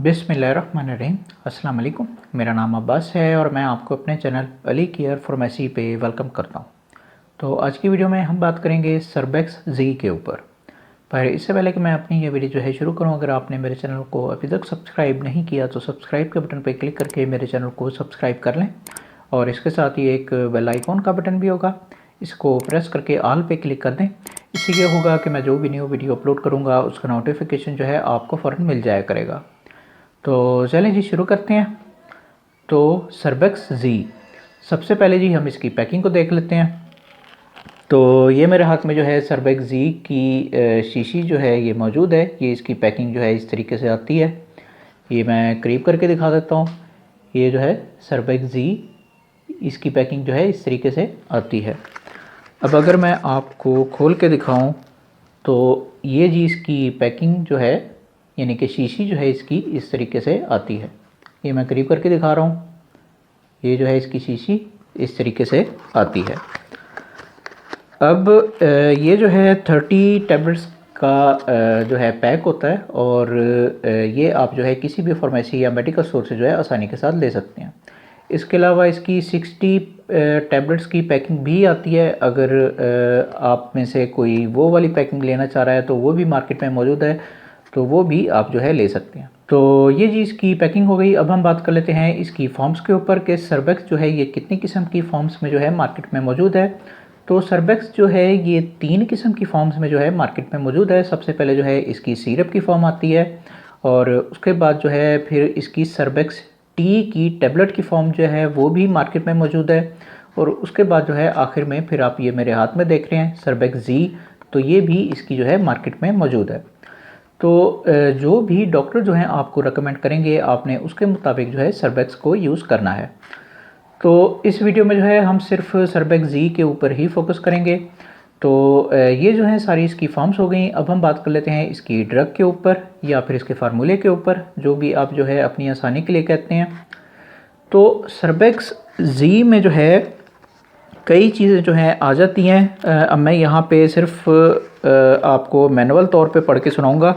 बिस्मिल्लाहिर्रहमानिर्रहीम। अस्सलाम वालेकुम। मेरा नाम अब्बास है और मैं आपको अपने चैनल अली केयर फार्मेसी पे वेलकम करता हूँ। तो आज की वीडियो में हम बात करेंगे सर्बेक्स जी के ऊपर। पर इससे पहले कि मैं अपनी ये वीडियो जो है शुरू करूँ, अगर आपने मेरे चैनल को अभी तक सब्सक्राइब नहीं किया तो सब्सक्राइब के बटन पर क्लिक करके मेरे चैनल को सब्सक्राइब कर लें और इसके साथ ही एक बेल आइकॉन का बटन भी होगा, इसको प्रेस करके ऑल पे क्लिक कर दें। इससे ये होगा कि मैं जो भी न्यू वीडियो अपलोड करूँगा उसका नोटिफिकेशन जो है आपको फ़ौरन मिल जाया करेगा। तो चलें जी शुरू करते हैं। तो सर्बेक्स जी, सबसे पहले जी हम इसकी पैकिंग को देख लेते हैं। तो ये मेरे हाथ में जो है सर्बेक्स जी की शीशी जो है ये मौजूद है। ये इसकी पैकिंग जो है इस तरीके से आती है। ये मैं करीब करके दिखा देता हूँ। ये जो है सर्बेक्स जी, इसकी पैकिंग जो है इस तरीके से आती है। अब अगर मैं आपको खोल के दिखाऊं तो ये जी इसकी पैकिंग जो है, यानी कि शीशी जो है इसकी इस तरीके से आती है। ये मैं करीब करके दिखा रहा हूँ। ये जो है इसकी शीशी इस तरीके से आती है। अब ये जो है 30 टैबलेट्स का जो है पैक होता है और ये आप जो है किसी भी फार्मेसी या मेडिकल स्टोर से जो है आसानी के साथ ले सकते हैं। इसके अलावा इसकी 60 टैबलेट्स की पैकिंग भी आती है। अगर आप में से कोई वो वाली पैकिंग लेना चाह रहा है तो वो भी मार्केट में मौजूद है, तो वो भी आप जो है ले सकते हैं। तो ये जी इसकी पैकिंग हो गई। अब हम बात कर लेते हैं इसकी फॉर्म्स के ऊपर कि सर्बेक्स जो है ये कितनी किस्म की फॉर्म्स में जो है मार्केट में मौजूद है। तो सर्बेक्स जो है ये 3 किस्म की फॉर्म्स में जो है मार्केट में मौजूद है। सबसे पहले जो है इसकी सिरप की फॉर्म आती है और उसके बाद जो है फिर इसकी सर्बेक्स टी की टैबलेट की फॉर्म जो है वो भी मार्केट में मौजूद है और उसके बाद जो है आखिर में फिर आप ये मेरे हाथ में देख रहे हैं सर्बेक्स जी, तो ये भी इसकी जो है मार्केट में मौजूद है। तो जो भी डॉक्टर जो हैं आपको रेकमेंड करेंगे आपने उसके मुताबिक जो है सर्बेक्स को यूज़ करना है। तो इस वीडियो में जो है हम सिर्फ सर्बेक्स जी के ऊपर ही फोकस करेंगे। तो ये जो है सारी इसकी फॉर्म्स हो गई। अब हम बात कर लेते हैं इसकी ड्रग के ऊपर या फिर इसके फार्मूले के ऊपर, जो भी आप जो है अपनी आसानी के लिए कहते हैं। तो सर्बेक्स जी में जो है कई चीज़ें जो हैं आ जाती हैं। अब मैं यहाँ पे सिर्फ आपको मैनुअल तौर पे पढ़ के सुनाऊंगा,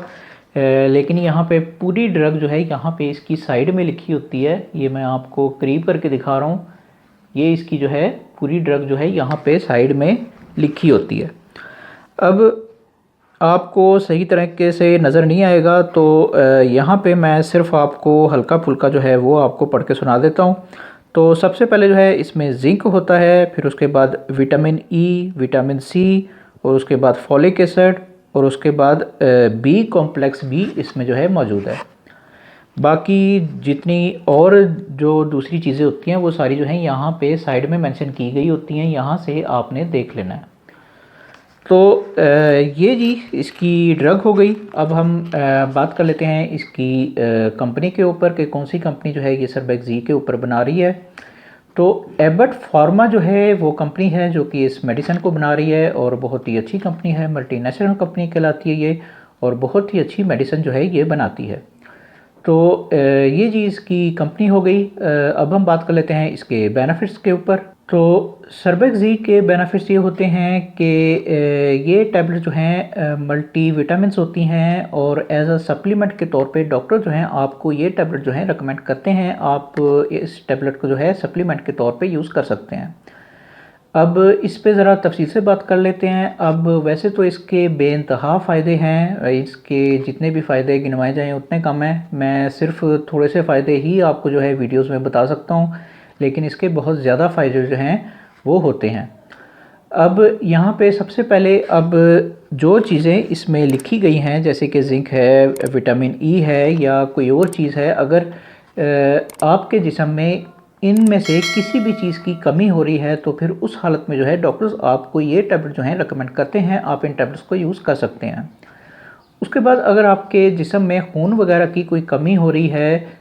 लेकिन यहाँ पे पूरी ड्रग जो है यहाँ पे इसकी साइड में लिखी होती है। ये मैं आपको करीब करके दिखा रहा हूँ। ये इसकी जो है पूरी ड्रग जो है यहाँ पे साइड में लिखी होती है। अब आपको सही तरीके से नज़र नहीं आएगा तो यहाँ पे मैं सिर्फ आपको हल्का फुल्का जो है वो आपको पढ़ के सुना देता हूँ। तो सबसे पहले जो है इसमें जिंक होता है, फिर उसके बाद विटामिन ई, विटामिन सी और उसके बाद फॉलिक एसिड और उसके बाद बी कॉम्प्लेक्स भी इसमें जो है मौजूद है। बाकी जितनी और जो दूसरी चीज़ें होती हैं वो सारी जो हैं यहाँ पे साइड में मेंशन की गई होती हैं, यहाँ से आपने देख लेना है। तो ये जी इसकी ड्रग हो गई। अब हम बात कर लेते हैं इसकी कंपनी के ऊपर कि कौन सी कंपनी जो है ये सर्बेक्स जी के ऊपर बना रही है। तो एबट फार्मा जो है वो कंपनी है जो कि इस मेडिसिन को बना रही है और बहुत ही अच्छी कंपनी है, मल्टीनेशनल कंपनी कहलाती है ये, और बहुत ही अच्छी मेडिसिन जो है ये बनाती है। तो ये जी इसकी कंपनी हो गई। अब हम बात कर लेते हैं इसके बेनिफिट्स के ऊपर। तो सर्बेक्स जी के बेनिफिट्स ये होते हैं कि ये टैबलेट जो हैं मल्टी विटामिन्स होती हैं और एज अ सप्लीमेंट के तौर पे डॉक्टर जो हैं आपको ये टैबलेट जो है रेकमेंड करते हैं। आप इस टैबलेट को जो है सप्लीमेंट के तौर पे यूज़ कर सकते हैं। अब इस पे ज़रा तफसील से बात कर लेते हैं। अब वैसे तो इसके बेइंतहा फ़ायदे हैं, इसके जितने भी फ़ायदे गिनवाए जाएँ उतने कम हैं। मैं सिर्फ थोड़े से फ़ायदे ही आपको जो है वीडियोस में बता सकता हूँ, लेकिन इसके बहुत ज़्यादा फ़ायदे जो हैं वो होते हैं। अब यहाँ पे सबसे पहले अब जो चीज़ें इसमें लिखी गई हैं जैसे कि जिंक है, विटामिन ई है या कोई और चीज़ है, अगर आपके जिस्म में इनमें से किसी भी चीज़ की कमी हो रही है तो फिर उस हालत में जो है डॉक्टर्स आपको ये टैबलेट जो हैं रेकमेंड करते हैं। आप इन टैबलेट्स को यूज़ कर सकते हैं। उसके बाद अगर आपके जिस्म में खून वगैरह की कोई कमी हो रही है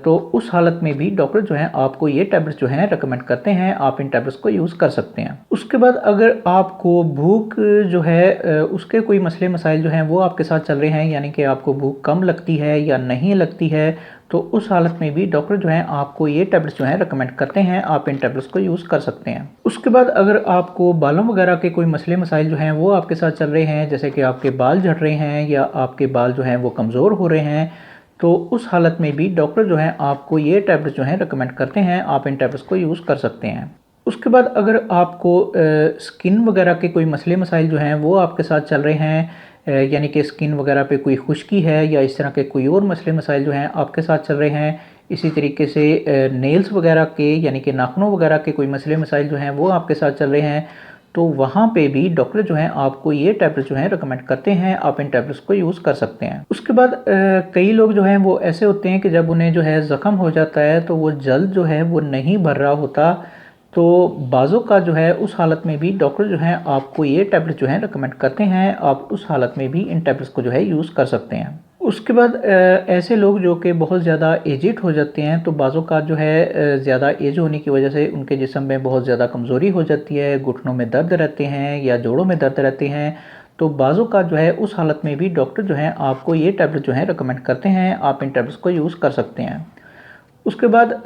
तो उस हालत में भी डॉक्टर जो हैं आपको ये टैबलेट्स जो हैं रेकमेंड करते हैं। आप इन टैबलेट्स को यूज़ कर सकते हैं। उसके बाद अगर आपको भूख जो है उसके कोई मसले मसाइल जो हैं वो आपके साथ चल रहे हैं, यानी कि आपको भूख कम लगती है या नहीं लगती है, तो उस हालत में भी डॉक्टर जो हैं आपको ये टैबलेट्स जो हैं रेकमेंड करते हैं। आप इन टैबलेट्स को यूज़ कर सकते हैं। उसके बाद अगर आपको बालों वगैरह के कोई मसले मसाइल जो हैं वो आपके साथ चल रहे हैं, जैसे कि आपके बाल झड़ रहे हैं या आपके बाल जो हैं वो कमज़ोर हो रहे हैं, तो उस हालत में भी डॉक्टर जो है आपको ये टैबलेट जो है रिकमेंड करते हैं, आप इन टैबलेट्स को यूज़ कर सकते हैं। उसके बाद अगर आपको स्किन वगैरह के कोई मसले मसाइल जो हैं वो आपके साथ चल रहे हैं, यानी कि स्किन वगैरह पे कोई खुश्की है या इस तरह के कोई और मसले मसाइल जो हैं आपके साथ चल रहे हैं, इसी तरीके से नेल्स वगैरह के यानी कि नाखूनों वगैरह के कोई मसले मसाइल जो हैं वो आपके साथ चल रहे हैं, तो वहाँ पे भी डॉक्टर जो हैं आपको ये टैबलेट जो हैं रिकमेंड करते हैं, आप इन टैबलेट्स को यूज़ कर सकते हैं। उसके बाद कई लोग जो हैं वो ऐसे होते हैं कि जब उन्हें जो है ज़ख़म हो जाता है तो वो जल्द जो है वो नहीं भर रहा होता, तो बाज़ों का जो है उस हालत में भी डॉक्टर जो हैं आपको ये टैबलेट जो हैं रिकमेंड करते हैं, आप उस हालत में भी इन टैबलेट्स को जो है यूज़ कर सकते हैं। उसके बाद ऐसे लोग जो कि बहुत ज़्यादा एजिड हो जाते हैं, तो बाज़ों का जो है ज़्यादा एज होने की वजह से उनके जिस्म में बहुत ज़्यादा कमज़ोरी हो जाती है, घुटनों में दर्द रहते हैं या जोड़ों में दर्द रहते हैं, तो बाज़ों का जो है उस हालत में भी डॉक्टर जो हैं आपको ये टैबलेट जो है रिकमेंड करते हैं, आप इन टैबलेट्स को यूज़ कर सकते हैं। उसके बाद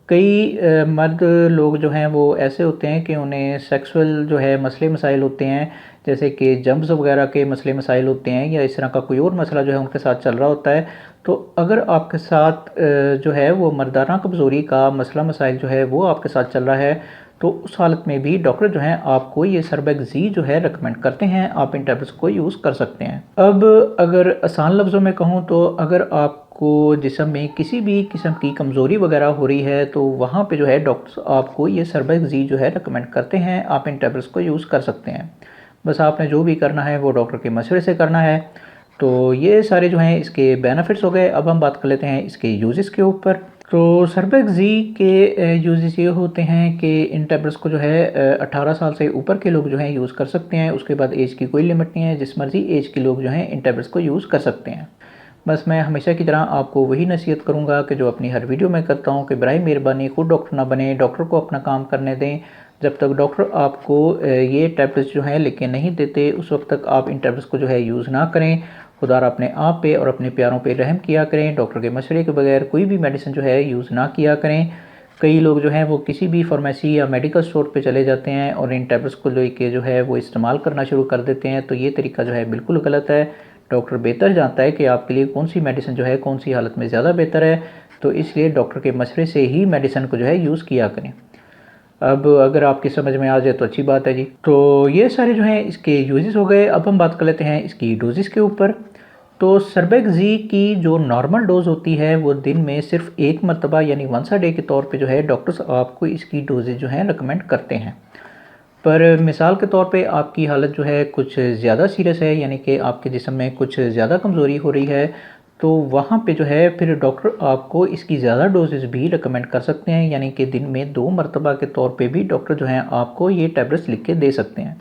कई मर्द लोग जो हैं वो ऐसे होते हैं कि उन्हें सेक्सुअल जो है मसले मसाइल होते हैं, जैसे कि जम्स वगैरह के मसले मसाइल होते हैं या इस तरह का कोई और मसला जो है उनके साथ चल रहा होता है। तो अगर आपके साथ जो है वो मर्दाना कमज़ोरी का मसला मसाइल जो है वो आपके साथ चल रहा है, तो उस हालत में भी डॉक्टर जो हैं आपको ये सर्बेक्सी जो है रिकमेंड करते हैं, आप इन टैबलेट्स को यूज़ कर सकते हैं। अब अगर आसान लफ्ज़ों में कहूँ तो अगर आपको जिस्म में किसी भी किस्म की कमज़ोरी वगैरह हो रही है, तो वहाँ पे जो है डॉक्टर्स आपको ये सर्बेक्सी जो है रिकमेंड करते हैं, आप इन टैबलेट्स को यूज़ कर सकते हैं। बस आपने जो भी करना है वो डॉक्टर के मशवरे से करना है। तो ये सारे जो हैं इसके बेनिफिट्स हो गए। अब हम बात कर लेते हैं इसके यूजेस के ऊपर। तो सर्बेक्सी के यूजेस ये होते हैं कि इन टैबलेट्स को जो है 18 साल से ऊपर के लोग जो हैं यूज़ कर सकते हैं। उसके बाद एज की कोई लिमिट नहीं है, जिस मर्ज़ी एज के लोग जो हैं इन टैबलेट्स को यूज़ कर सकते हैं। बस मैं हमेशा की तरह आपको वही नसीहत करूँगा कि जो अपनी हर वीडियो में करता हूँ कि बराए मेहरबानी खुद डॉक्टर ना बने, डॉक्टर को अपना काम करने दें। जब तक डॉक्टर आपको ये टैबलेट्स जो हैं लिख के नहीं देते, उस वक्त तक आप इन टैबलेट्स को जो है यूज़ ना करें। खुदा अपने आप पे और अपने प्यारों पे रहम किया करें। डॉक्टर के मशवरे के बगैर कोई भी मेडिसिन जो है यूज़ ना किया करें। कई लोग जो हैं वो किसी भी फार्मेसी या मेडिकल स्टोर पे चले जाते हैं और इन टैबलेट्स को लेके जो है वो इस्तेमाल करना शुरू कर देते हैं, तो ये तरीका जो है बिल्कुल गलत है। डॉक्टर बेहतर जानता है कि आपके लिए कौन सी मेडिसिन जो है कौन सी हालत में ज़्यादा बेहतर है, तो इसलिए डॉक्टर के मशवरे से ही मेडिसिन को जो है यूज़ किया करें। अब अगर आपकी समझ में आ जाए तो अच्छी बात है जी। तो ये सारे जो हैं इसके यूजेस हो गए। अब हम बात कर लेते हैं इसकी डोजेस के ऊपर। तो सर्बेक्सी की जो नॉर्मल डोज़ होती है वो दिन में सिर्फ एक मरतबा यानी वंस अ डे के तौर पे जो है डॉक्टर्स आपको इसकी डोजेज जो हैं रिकमेंड करते हैं। पर मिसाल के तौर पे आपकी हालत जो है कुछ ज़्यादा सीरियस है, यानी कि आपके जिस्म में कुछ ज़्यादा कमज़ोरी हो रही है, तो वहाँ पे जो है फिर डॉक्टर आपको इसकी ज़्यादा डोजेज़ भी रिकमेंड कर सकते हैं, यानी कि दिन में 2 मरतबा के तौर पे भी डॉक्टर जो हैं आपको ये टैबलेट्स लिख के दे सकते हैं।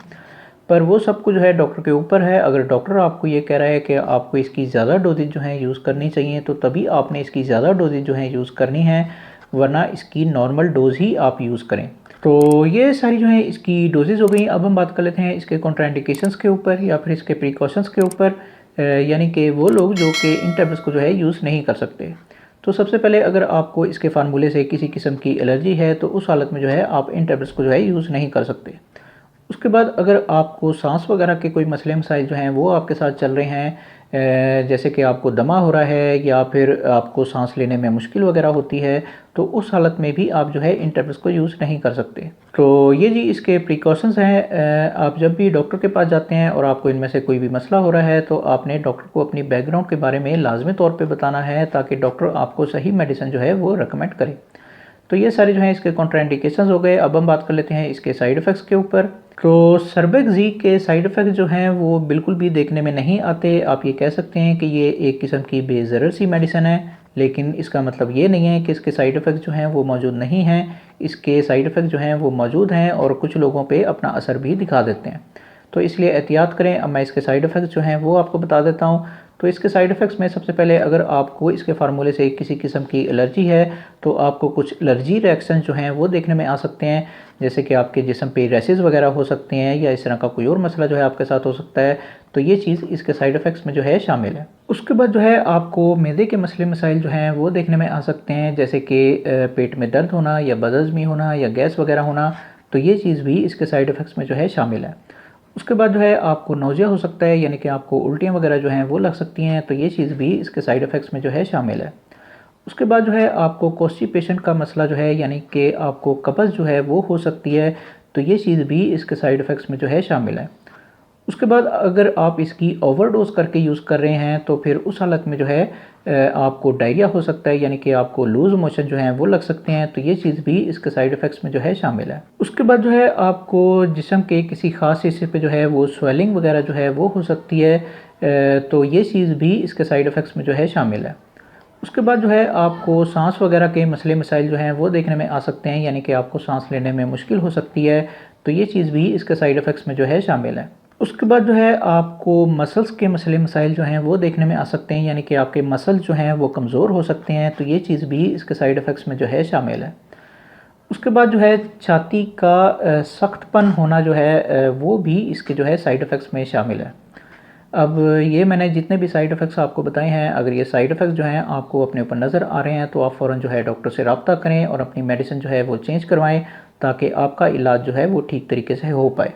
पर वो सब कुछ जो है डॉक्टर के ऊपर है। अगर डॉक्टर आपको ये कह रहा है कि आपको इसकी ज़्यादा डोजेज जो हैं यूज़ करनी चाहिए, तो तभी आपने इसकी ज़्यादा डोजेज जो हैं यूज़ करनी है, वरना इसकी नॉर्मल डोज़ ही आप यूज़ करें। तो ये सारी जो है इसकी डोजेज़ हो गई। अब हम बात कर लेते हैं इसके कॉन्ट्राइंडिकेशंस के ऊपर या फिर इसके प्रिकॉशंस के ऊपर, यानी कि वो लोग जो कि इन टैबलेट्स को जो है यूज़ नहीं कर सकते। तो सबसे पहले अगर आपको इसके फार्मूले से किसी किस्म की एलर्जी है, तो उस हालत में जो है आप इन टैबलेट्स को जो है यूज़ नहीं कर सकते। उसके बाद अगर आपको सांस वगैरह के कोई मसले मसाइल जो हैं वो आपके साथ चल रहे हैं, जैसे कि आपको दमा हो रहा है या फिर आपको सांस लेने में मुश्किल वगैरह होती है, तो उस हालत में भी आप जो है इन टैबलेट्स को यूज़ नहीं कर सकते। तो ये जी इसके प्रिकॉशंस हैं। आप जब भी डॉक्टर के पास जाते हैं और आपको इनमें से कोई भी मसला हो रहा है, तो आपने डॉक्टर को अपनी बैकग्राउंड के बारे में लाजमी तौर पर बताना है, ताकि डॉक्टर आपको सही मेडिसिन जो है वो रिकमेंड करे। तो ये सारे जो हैं इसके कॉन्ट्राइंडिकेशंस हो गए। अब हम बात कर लेते हैं इसके साइड इफ़ेक्ट्स के ऊपर। तो सर्बेक्सी के साइड इफ़ेक्ट जो हैं वो बिल्कुल भी देखने में नहीं आते। आप ये कह सकते हैं कि ये एक किस्म की बेज़रर सी मेडिसिन है, लेकिन इसका मतलब ये नहीं है कि इसके साइड इफ़ेक्ट जो हैं वो मौजूद नहीं हैं। इसके साइड इफ़ेक्ट जो हैं वो मौजूद हैं और कुछ लोगों पे अपना असर भी दिखा देते हैं, तो इसलिए एहतियात करें। अब मैं इसके साइड इफ़ेक्ट जो हैं वो आपको बता देता हूँ। तो इसके साइड इफ़ेक्ट्स में सबसे पहले अगर आपको इसके फार्मूले से किसी किस्म की एलर्जी है, तो आपको कुछ एलर्जी रिएक्शन जो हैं वो देखने में आ सकते हैं, जैसे कि आपके जिस्म पे रैशेज़ वगैरह हो सकते हैं या इस तरह का कोई और मसला जो है आपके साथ हो सकता है। तो ये चीज़ इसके साइड इफ़ेक्ट्स में जो है शामिल है। उसके बाद जो है आपको मैदे के मसले मसाइल जो हैं वो देखने में आ सकते हैं, जैसे कि पेट में दर्द होना या बदहज़मी होना या गैस वगैरह होना, तो ये चीज़ भी इसके साइड इफ़ेक्ट्स में जो है शामिल है। उसके बाद जो है आपको नौजिया हो सकता है, यानी कि आपको उल्टियाँ वगैरह जो हैं वो लग सकती हैं, तो ये चीज़ भी इसके साइड इफ़ेक्ट्स में जो है शामिल है। उसके बाद जो है आपको कॉन्स्टिपेशन का मसला जो है, यानी कि आपको कब्ज़ जो है वो हो सकती है, तो ये चीज़ भी इसके साइड इफ़ेक्ट्स में जो है शामिल है। उसके बाद अगर आप इसकी ओवरडोज़ करके यूज़ कर रहे हैं तो फिर उस हालत में जो है आपको डायरिया हो सकता है, यानी कि आपको लूज़ मोशन जो हैं वो लग सकते हैं, तो ये चीज़ भी इसके साइड इफ़ेक्ट्स में जो है शामिल है। उसके बाद जो है आपको जिस्म के किसी ख़ास हिस्से पे जो है वो स्वेलिंग वगैरह जो है वो हो सकती है, तो ये चीज़ भी इसके साइड इफ़ेक्ट्स में जो है शामिल है। उसके बाद जो है आपको सांस वगैरह के मसले मसाइल जो हैं वो देखने में आ सकते हैं, यानी कि आपको सांस लेने में मुश्किल हो सकती है, तो ये चीज़ भी इसके साइड इफ़ेक्ट्स में जो है शामिल है। उसके बाद जो है आपको मसल्स के मसले मसाइल जो हैं वो देखने में आ सकते हैं, यानी कि आपके मसल जो हैं वो कमज़ोर हो सकते हैं, तो ये चीज़ भी इसके साइड इफ़ेक्ट्स में जो है शामिल है। उसके बाद जो है छाती का सख्तपन होना जो है वो भी इसके जो है साइड इफ़ेक्ट्स में शामिल है। अब ये मैंने जितने भी साइड इफ़ेक्ट्स आपको बताए हैं, अगर ये साइड इफ़ेक्ट्स जो हैं आपको अपने ऊपर नज़र आ रहे हैं तो आप फ़ौरन जो है डॉक्टर से रब्ता करें और अपनी मेडिसिन जो है वो चेंज करवाएं, ताकि आपका इलाज जो है वो ठीक तरीके से हो पाए।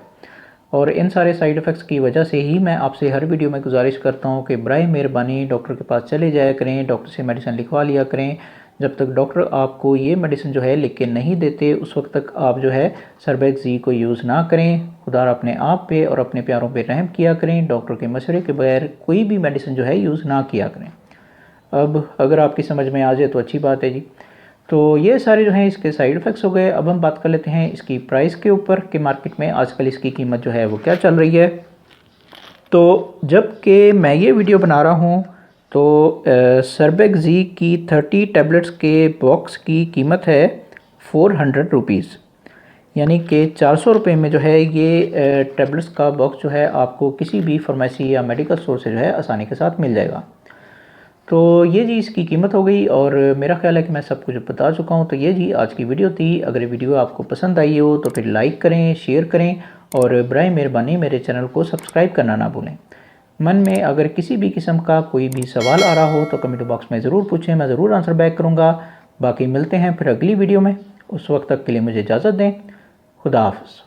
और इन सारे साइड इफ़ेक्ट्स की वजह से ही मैं आपसे हर वीडियो में गुजारिश करता हूँ कि बराए मेहरबानी डॉक्टर के पास चले जाया करें, डॉक्टर से मेडिसिन लिखवा लिया करें। जब तक डॉक्टर आपको ये मेडिसिन जो है लिख के नहीं देते, उस वक्त तक आप जो है सर्बेक्स जी को यूज़ ना करें। खुदा अपने आप पे और अपने प्यारों पे रहम किया करें, डॉक्टर के मशवरे के बगैर कोई भी मेडिसिन जो है यूज़ ना किया करें। अब अगर आपकी समझ में आ जाए तो अच्छी बात है जी। तो ये सारे जो हैं इसके साइड इफ़ेक्ट्स हो गए। अब हम बात कर लेते हैं इसकी प्राइस के ऊपर कि मार्केट में आजकल इसकी कीमत जो है वो क्या चल रही है। तो जब कि मैं ये वीडियो बना रहा हूँ तो सर्बेक्स जी की 30 टैबलेट्स के बॉक्स की कीमत है 400 रुपीज़, यानी कि 400 रुपये में जो है ये टैबलेट्स का बॉक्स जो है आपको किसी भी फार्मेसी या मेडिकल स्टोर से जो है आसानी के साथ मिल जाएगा। तो ये जी इसकी कीमत हो गई और मेरा ख्याल है कि मैं सब कुछ बता चुका हूँ। तो ये जी आज की वीडियो थी। अगर ये वीडियो आपको पसंद आई हो तो फिर लाइक करें, शेयर करें और बराए मेहरबानी मेरे चैनल को सब्सक्राइब करना ना भूलें। मन में अगर किसी भी किस्म का कोई भी सवाल आ रहा हो तो कमेंट बॉक्स में ज़रूर पूछें, मैं ज़रूर आंसर बैक करूँगा। बाकी मिलते हैं फिर अगली वीडियो में, उस वक्त तक के लिए मुझे इजाज़त दें। खुदा हाफ़िज़।